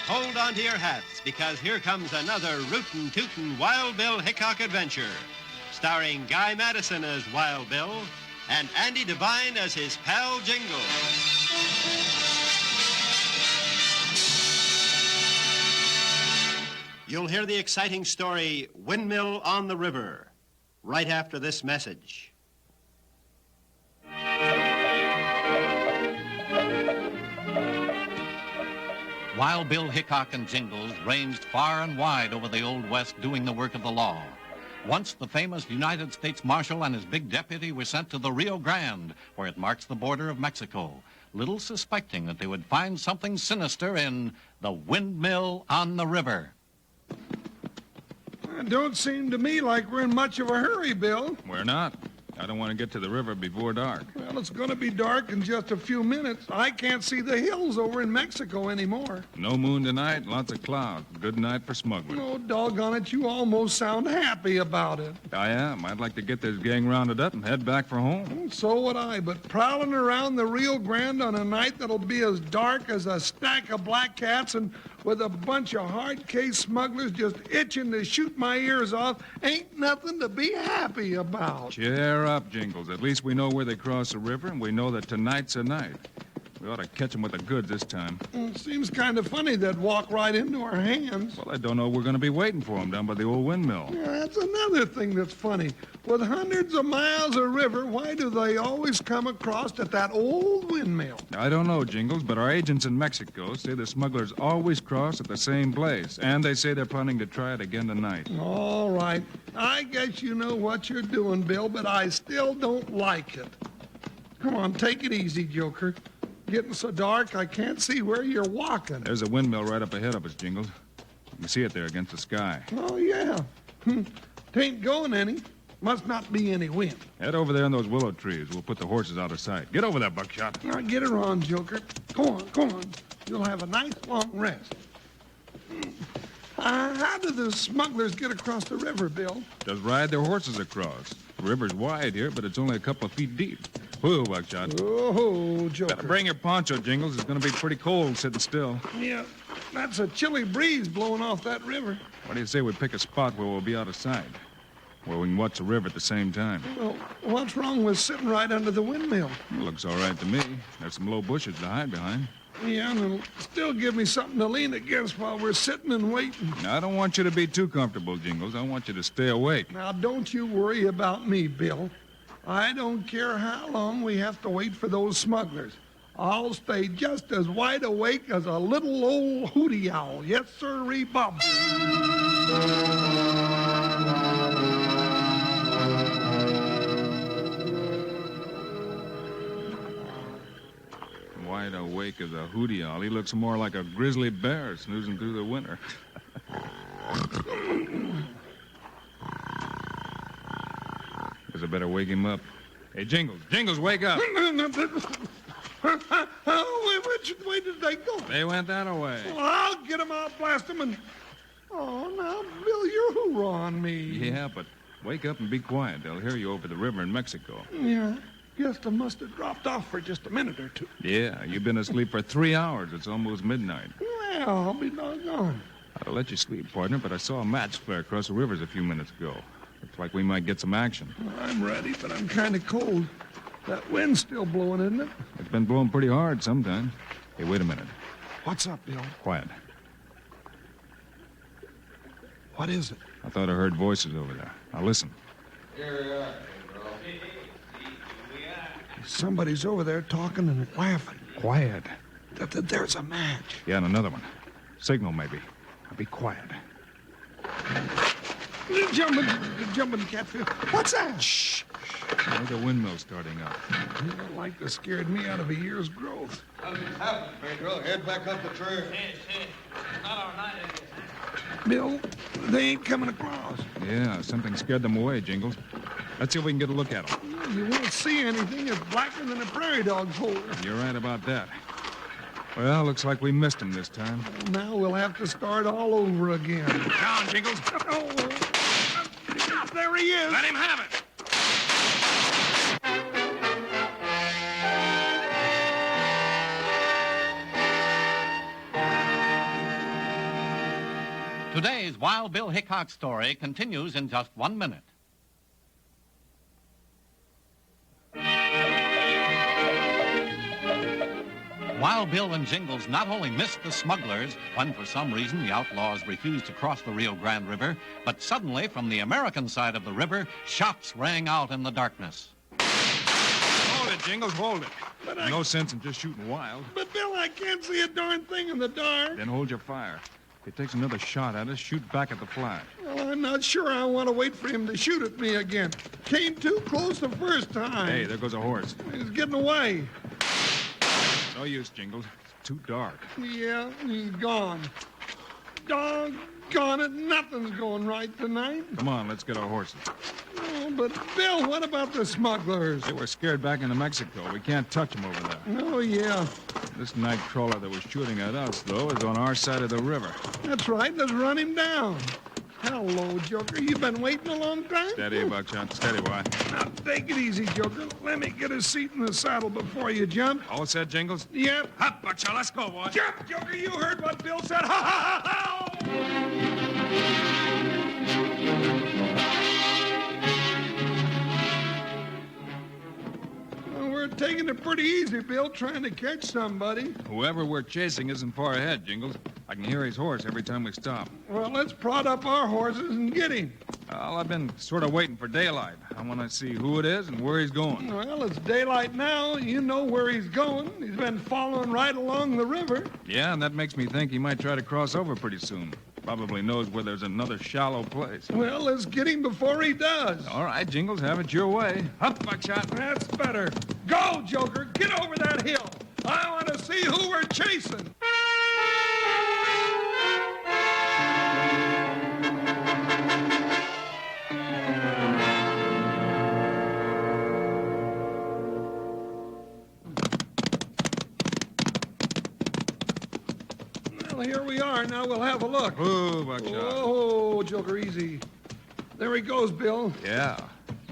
hold on to your hats, because here comes another rootin' tootin' Wild Bill Hickok adventure, starring Guy Madison as Wild Bill and Andy Devine as his pal Jingles. You'll hear the exciting story, Windmill on the River, right after this message. Wild Bill Hickok and Jingles ranged far and wide over the Old West doing the work of the law. Once the famous United States Marshal and his big deputy were sent to the Rio Grande, where it marks the border of Mexico, little suspecting that they would find something sinister in the Windmill on the River. It don't seem to me like we're in much of a hurry, Bill. We're not. I don't want to get to the river before dark. Well, it's going to be dark in just a few minutes. I can't see the hills over in Mexico anymore. No moon tonight, lots of clouds. Good night for smugglers. Oh, doggone it, you almost sound happy about it. I am. I'd like to get this gang rounded up and head back for home. So would I, but prowling around the Rio Grande on a night that'll be as dark as a stack of black cats and with a bunch of hard-case smugglers just itching to shoot my ears off ain't nothing to be happy about. Cheer up, Jingles. At least we know where they cross the river, and we know that tonight's a night. We ought to catch them with the goods this time. Seems kind of funny they'd walk right into our hands. Well, I don't know we're going to be waiting for them down by the old windmill. Yeah, that's another thing that's funny. With hundreds of miles of river, why do they always come across at that old windmill? I don't know, Jingles, but our agents in Mexico say the smugglers always cross at the same place, and they say they're planning to try it again tonight. All right. I guess you know what you're doing, Bill, but I still don't like it. Come on, take it easy, Joker. Getting so dark I can't see where you're walking. There's a windmill right up ahead of us, Jingles. You can see it there against the sky. Oh, yeah. Tain't going any. Must not be any wind. Head over there in those willow trees. We'll put the horses out of sight. Get over there, Buckshot. Now, get her on, Joker. Go on. You'll have a nice long rest. How do the smugglers get across the river, Bill? Just ride their horses across. The river's wide here, but it's only a couple of feet deep. Whoa, Buckshot. Oh, Joker. Better bring your poncho, Jingles. It's going to be pretty cold sitting still. Yeah, that's a chilly breeze blowing off that river. What do you say we pick a spot where we'll be out of sight? Where we can watch the river at the same time. Well, what's wrong with sitting right under the windmill? It looks all right to me. There's some low bushes to hide behind. Yeah, and it'll still give me something to lean against while we're sitting and waiting. Now, I don't want you to be too comfortable, Jingles. I want you to stay awake. Now, don't you worry about me, Bill. I don't care how long we have to wait for those smugglers. I'll stay just as wide awake as a little old hooty owl. Yes, sirree, Bob. Wide awake as a hooty owl. He looks more like a grizzly bear snoozing through the winter. Guess I better wake him up. Hey, Jingles, wake up. Which way did they go? They went that way. Well, I'll get them, I'll blast them, and... Oh, now, Bill, you're hoorah on me. Yeah, but wake up and be quiet. They'll hear you over the river in Mexico. Yeah, guess I must have dropped off for just a minute or two. Yeah, you've been asleep for 3 hours. It's almost midnight. Well, I'll be doggone. I'll let you sleep, partner, but I saw a match flare across the rivers a few minutes ago. Looks like we might get some action. Well, I'm ready, but I'm kind of cold. That wind's still blowing, isn't it? It's been blowing pretty hard sometimes. Hey, wait a minute. What's up, Bill? Quiet. What is it? I thought I heard voices over there. Now listen. Somebody's over there talking and laughing. Quiet. There's a match. Yeah, and another one. Signal, maybe. Now be quiet. Jumping catfish. What's that? Shh. There's a windmill starting up. Like that scared me out of a year's growth. Nothing's happened, Pedro. Head back up the trail. Not our night, Bill, they ain't coming across. Yeah, something scared them away, Jingles. Let's see if we can get a look at them. You won't see anything. It's blacker than a prairie dog's hole. You're right about that. Well, looks like we missed them this time. Now we'll have to start all over again. Down, Jingles. Oh, there he is. Let him have it. Today's Wild Bill Hickok story continues in just 1 minute. Wild Bill and Jingles not only missed the smugglers when for some reason the outlaws refused to cross the Rio Grande River, but suddenly from the American side of the river, shots rang out in the darkness. Hold it, Jingles, hold it. But No sense in just shooting wild. But, Bill, I can't see a darn thing in the dark. Then hold your fire. If he takes another shot at us, shoot back at the flash. Well, I'm not sure I want to wait for him to shoot at me again. Came too close the first time. Hey, there goes a horse. He's getting away. No use, Jingles. It's too dark. Yeah, he's gone. Doggone it, nothing's going right tonight. Come on, let's get our horses. Oh, but, Bill, what about the smugglers? They were scared back into Mexico. We can't touch them over there. Oh, yeah. This night crawler that was shooting at us, though, is on our side of the river. That's right. Let's run him down. Hello, Joker. You been waiting a long time? Steady, Buckshot. Steady, why? Now, take it easy, Joker. Let me get a seat in the saddle before you jump. All set, Jingles? Yep. Hop, Buckshot. Let's go, boy. Jump, Joker. You heard what Bill said. Ha, ha, ha, ha! Well, we're taking it pretty easy, Bill, trying to catch somebody. Whoever we're chasing isn't far ahead, Jingles. I can hear his horse every time we stop. Well, let's prod up our horses and get him. Well, I've been sort of waiting for daylight. I want to see who it is and where he's going. Well, it's daylight now. You know where he's going. He's been following right along the river. Yeah, and that makes me think he might try to cross over pretty soon. Probably knows where there's another shallow place. Well, let's get him before he does. All right, Jingles, have it your way. Up, Buckshot. That's better. Go, Joker. Get over that hill. I want to see who we're chasing. Well, here we are. Now we'll have a look. Ooh, Buckshot. Whoa, Joker, easy. There he goes, Bill. Yeah,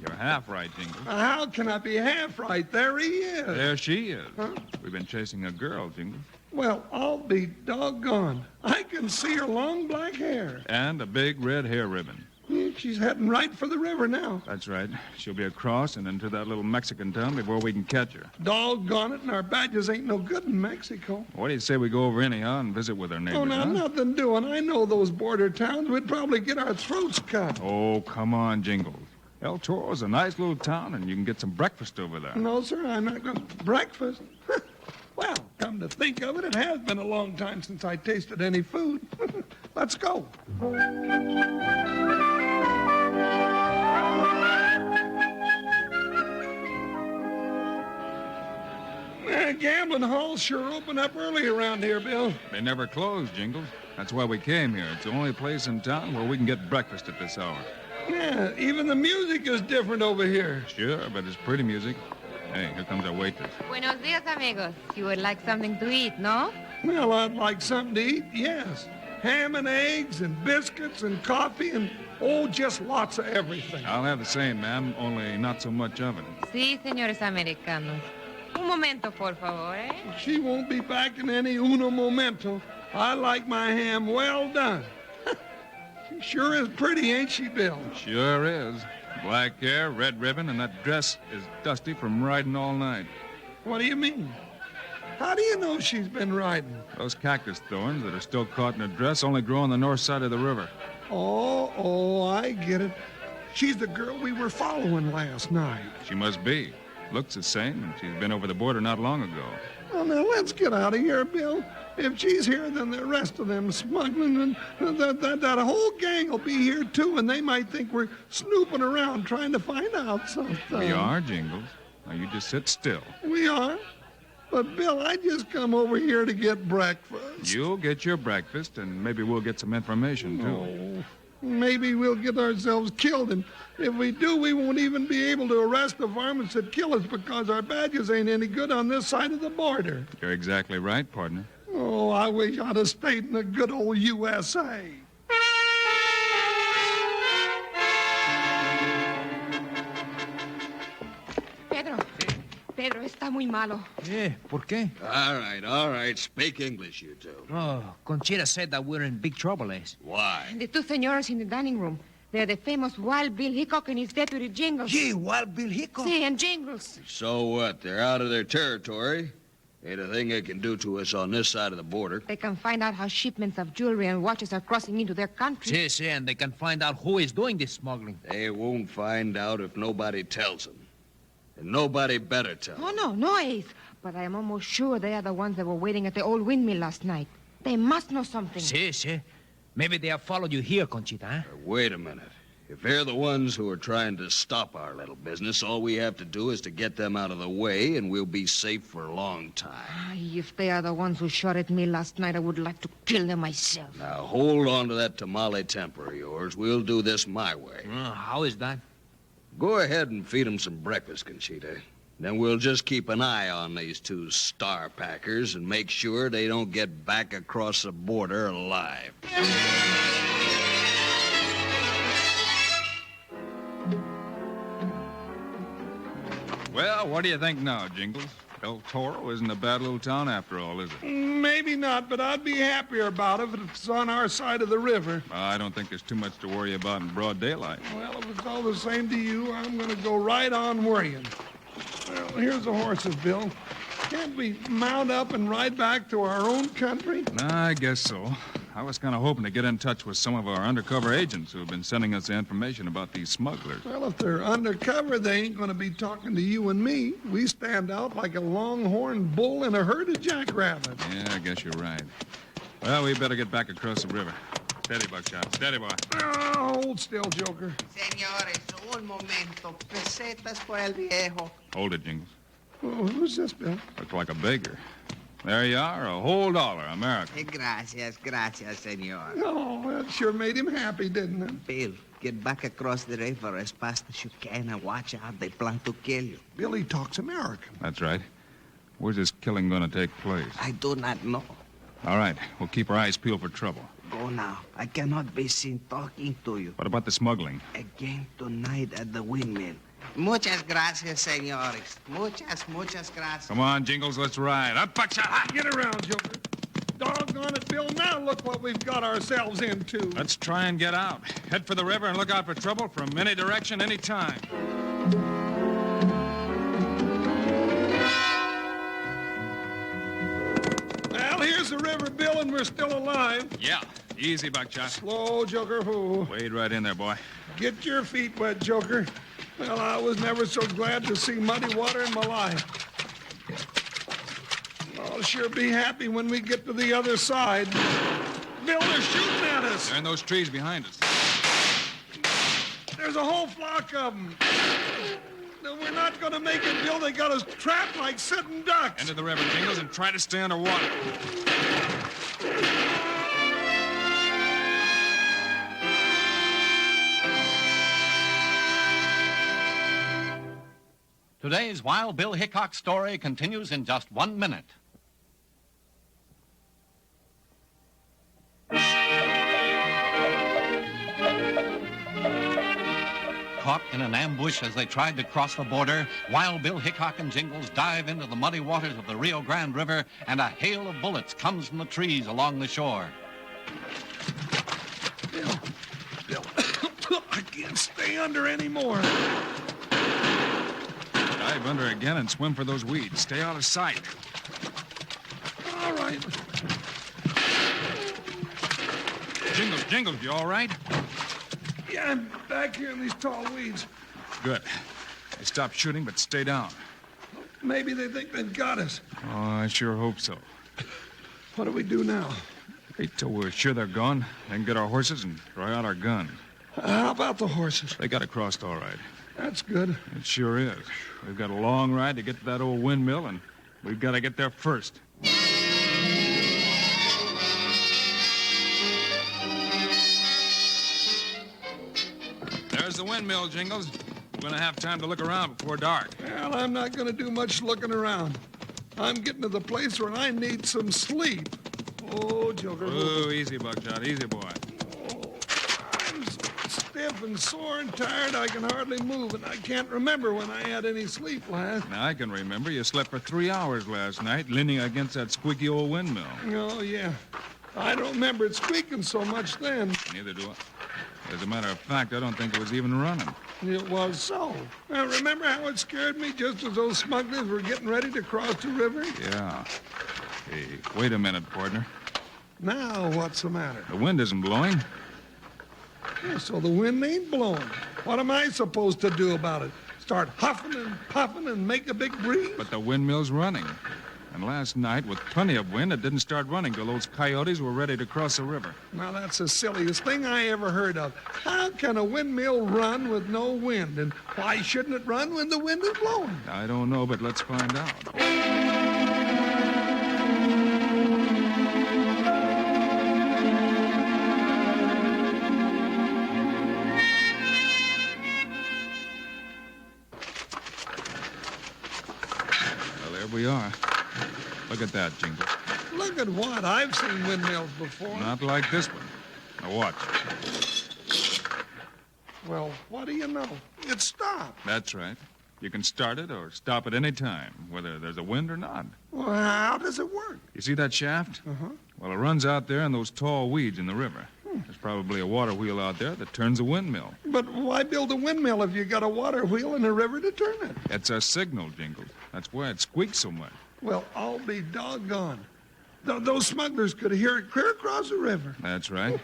you're half right, Jingles. How can I be half right? There he is. There she is. Huh? We've been chasing a girl, Jingles. Well, I'll be doggone. I can see her long black hair. And a big red hair ribbon. Yeah, she's heading right for the river now. That's right. She'll be across and into that little Mexican town before we can catch her. Doggone it, and our badges ain't no good in Mexico. What do you say we go over anyhow and visit with our neighbors, Oh, now, huh? nothing doing. I know those border towns. We'd probably get our throats cut. Oh, come on, Jingles. El Toro's a nice little town, and you can get some breakfast over there. No, sir, I'm not going to. Breakfast? Well, come to think of it, it has been a long time since I tasted any food. Let's go. Gambling halls sure open up early around here, Bill. They never close, Jingles. That's why we came here. It's the only place in town where we can get breakfast at this hour. Yeah, even the music is different over here. Sure, but it's pretty music. Hey, here comes our waitress. Buenos días, amigos. You would like something to eat, no? Well, I'd like something to eat, yes. Ham and eggs and biscuits and coffee and, oh, just lots of everything. I'll have the same, ma'am, only not so much of it. Sí, señores americanos. Un momento, por favor, eh? She won't be back in any uno momento. I like my ham well done. She sure is pretty, ain't she, Bill? Sure is. Black hair, red ribbon, and that dress is dusty from riding all night. What do you mean? How do you know she's been riding? Those cactus thorns that are still caught in her dress only grow on the north side of the river. Oh, I get it. She's the girl we were following last night. She must be. Looks the same, and she's been over the border not long ago. Well, now, let's get out of here, Bill. If she's here, then the rest of them smuggling, and that whole gang will be here, too, and they might think we're snooping around trying to find out something. We are, Jingles. Now, you just sit still. We are? But, Bill, I just come over here to get breakfast. You'll get your breakfast, and maybe we'll get some information, too. Oh, maybe we'll get ourselves killed, and if we do, we won't even be able to arrest the varmints that kill us because our badges ain't any good on this side of the border. You're exactly right, partner. Oh, I wish I'd have stayed in the good old USA. Pedro está muy malo. ¿Por qué? All right. Speak English, you two. Oh, Conchita said that we're in big trouble, Why? The two senores in the dining room. They're the famous Wild Bill Hickok and his deputy Jingles. Gee, Wild Bill Hickok? See, and Jingles. So what? They're out of their territory. Ain't a thing they can do to us on this side of the border. They can find out how shipments of jewelry and watches are crossing into their country. Sí, and they can find out who is doing this smuggling. They won't find out if nobody tells them. And nobody better tell them. Oh, no, Ace. But I am almost sure they are the ones that were waiting at the old windmill last night. They must know something. Sí. Maybe they have followed you here, Conchita, huh? Wait a minute. If they're the ones who are trying to stop our little business, all we have to do is to get them out of the way, and we'll be safe for a long time. If they are the ones who shot at me last night, I would like to kill them myself. Now, hold on to that tamale temper of yours. We'll do this my way. How is that? Go ahead and feed them some breakfast, Conchita. Then we'll just keep an eye on these two star packers and make sure they don't get back across the border alive. Well, what do you think now, Jingles? El Toro isn't a bad little town after all, is it? Maybe not, but I'd be happier about it if it's on our side of the river. I don't think there's too much to worry about in broad daylight. Well, if it's all the same to you, I'm going to go right on worrying. Well, here's the horses, Bill. Can't we mount up and ride back to our own country? I guess so. I was kind of hoping to get in touch with some of our undercover agents who have been sending us the information about these smugglers. Well, if they're undercover, they ain't going to be talking to you and me. We stand out like a longhorn bull in a herd of jackrabbits. Yeah, I guess you're right. Well, we better get back across the river. Steady, Buckshot. Steady, boy. Oh, hold still, Joker. Señores, un momento. Pesetas por el viejo. Hold it, Jingles. Oh, who's this, Bill? Looks like a beggar. There you are, a whole dollar, American. Gracias, señor. Oh, that sure made him happy, didn't it? Bill, get back across the river as fast as you can and watch out. They plan to kill you. Billy talks American. That's right. Where's this killing going to take place? I do not know. All right, we'll keep our eyes peeled for trouble. Go now. I cannot be seen talking to you. What about the smuggling? Again tonight at the windmill. Muchas gracias, señores. Muchas gracias. Come on, Jingles, let's ride. Up, Buckshot! Get around, Joker. Doggone it, Bill. Now look what we've got ourselves into. Let's try and get out. Head for the river and look out for trouble from any direction, any time. Well, here's the river, Bill, and we're still alive. Yeah. Easy, Buckshot. Slow, Joker. Ooh. Wade right in there, boy. Get your feet wet, Joker. Well, I was never so glad to see muddy water in my life. I'll sure be happy when we get to the other side. Bill, they're shooting at us. They're in those trees behind us. There's a whole flock of them. No, we're not going to make it, Bill. They got us trapped like sitting ducks. Into the river, Jingles, and try to stay underwater. Today's Wild Bill Hickok story continues in just 1 minute. Caught in an ambush as they tried to cross the border, Wild Bill Hickok and Jingles dive into the muddy waters of the Rio Grande River, and a hail of bullets comes from the trees along the shore. Bill, I can't stay under anymore. Dive under again and swim for those weeds. Stay out of sight. All right. Jingles, you all right? Yeah, I'm back here in these tall weeds. Good. They stopped shooting, but stay down. Maybe they think they've got us. Oh, I sure hope so. What do we do now? Wait till we're sure they're gone, then get our horses and try out our gun. How about the horses? They got across all right. That's good. It sure is. We've got a long ride to get to that old windmill, and we've got to get there first. There's the windmill, Jingles. We're going to have time to look around before dark. Well, I'm not going to do much looking around. I'm getting to the place where I need some sleep. Oh, Joker. Oh, easy, Buckshot. Easy, boy. Oh, I'm so stiff stiff and sore and tired I can hardly move, and I can't remember when I had any sleep last. Now, I can remember you slept for 3 hours last night, leaning against that squeaky old windmill. Oh, yeah. I don't remember it squeaking so much then. Neither do I. As a matter of fact, I don't think it was even running. It was so. Now, remember how it scared me just as those smugglers were getting ready to cross the river? Yeah. Hey, wait a minute, partner. Now, what's the matter? The wind isn't blowing. Yeah, so the wind ain't blowing. What am I supposed to do about it? Start huffing and puffing and make a big breeze? But the windmill's running. And last night, with plenty of wind, it didn't start running till those coyotes were ready to cross the river. Now, that's the silliest thing I ever heard of. How can a windmill run with no wind? And why shouldn't it run when the wind is blowing? I don't know, but let's find out. Well, there we are. Look at that, Jingles. Look at what? I've seen windmills before. Not like this one. Now watch. Well, what do you know? It stopped. That's right. You can start it or stop it any time, whether there's a wind or not. Well, how does it work? You see that shaft? Uh-huh. Well, it runs out there in those tall weeds in the river. There's probably a water wheel out there that turns a windmill. But why build a windmill if you got a water wheel and a river to turn it? It's a signal, Jingles. That's why it squeaks so much. Well, I'll be doggone. Those smugglers could hear it clear across the river. That's right.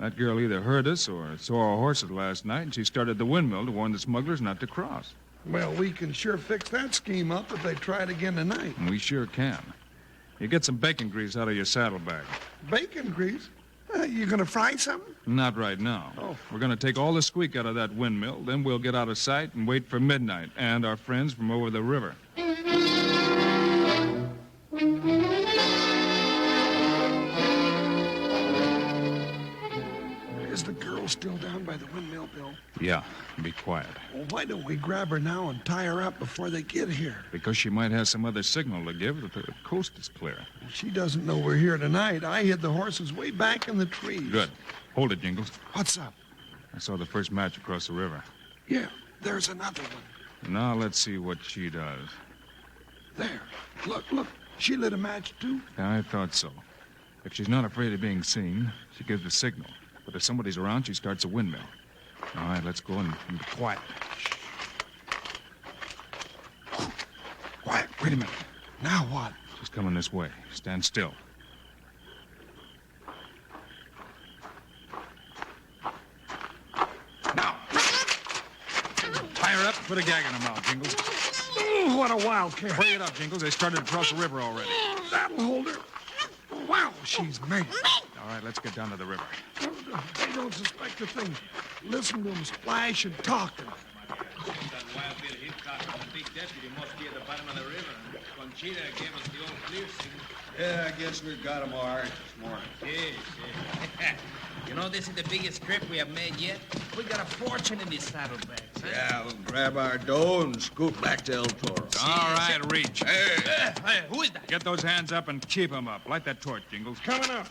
That girl either heard us or saw our horses last night, and she started the windmill to warn the smugglers not to cross. Well, we can sure fix that scheme up if they try it again tonight. And we sure can. You get some bacon grease out of your saddlebag. Bacon grease? You gonna fry something? Not right now. Oh. We're going to take all the squeak out of that windmill, then we'll get out of sight and wait for midnight and our friends from over the river. Is the girl still down by the windmill, Bill? Yeah, be quiet. Well, why don't we grab her now and tie her up before they get here? Because she might have some other signal to give that the coast is clear. She doesn't know we're here tonight. I hid the horses way back in the trees. Good. Hold it, Jingles. What's up? I saw the first match across the river. Yeah, there's another one. Now let's see what she does. There. Look. She lit a match, too. I thought so. If she's not afraid of being seen, she gives the signal. But if somebody's around, she starts a windmill. All right, let's go and be quiet. Quiet. Wait a minute. Now what? She's coming this way. Stand still. Now. Tie her up, put a gag in her mouth, Jingles. Oh, what a wildcat. Hurry it up, Jingles. They started to cross the river already. That'll hold her. Wow, she's mad. All right, let's get down to the river. They don't suspect a thing. Listen to them splash and talk. That Wild Bill Hickok and the big deputy must be at the bottom of the river. Conchita gave us the old clear signal. Yeah, I guess we've got 'em all right this morning. Yes. You know, this is the biggest trip we have made yet. We got a fortune in these saddlebags, huh? Yeah, we'll grab our dough and scoot back to El Toro. All right, reach. Hey! Hey, who is that? Get those hands up and keep them up. Light that torch, Jingles. Coming up.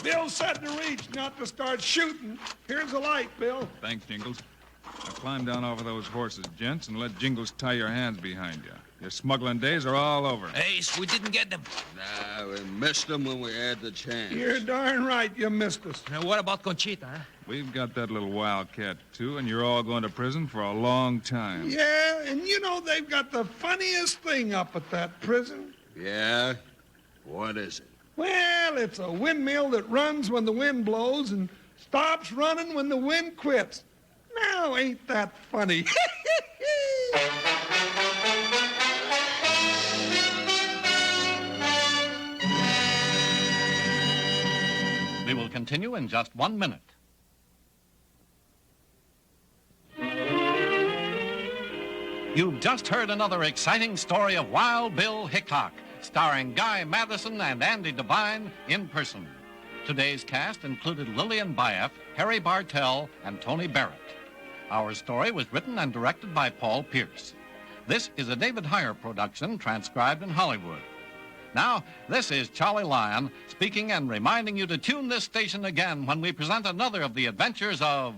Bill said to reach, not to start shooting. Here's a light, Bill. Thanks, Jingles. Now climb down off of those horses, gents, and let Jingles tie your hands behind you. Your smuggling days are all over. Ace, we didn't get them. Nah, we missed 'em when we had the chance. You're darn right you missed us. Now, what about Conchita, huh? We've got that little wildcat, too, and you're all going to prison for a long time. Yeah, and you know they've got the funniest thing up at that prison. Yeah? What is it? Well, it's a windmill that runs when the wind blows and stops running when the wind quits. Now, ain't that funny? We will continue in just 1 minute. You've just heard another exciting story of Wild Bill Hickok, starring Guy Madison and Andy Devine in person. Today's cast included Lillian Baeff, Harry Bartell, and Tony Barrett. Our story was written and directed by Paul Pierce. This is a David Heyer production, transcribed in Hollywood. Now, this is Charlie Lyon speaking and reminding you to tune this station again when we present another of the adventures of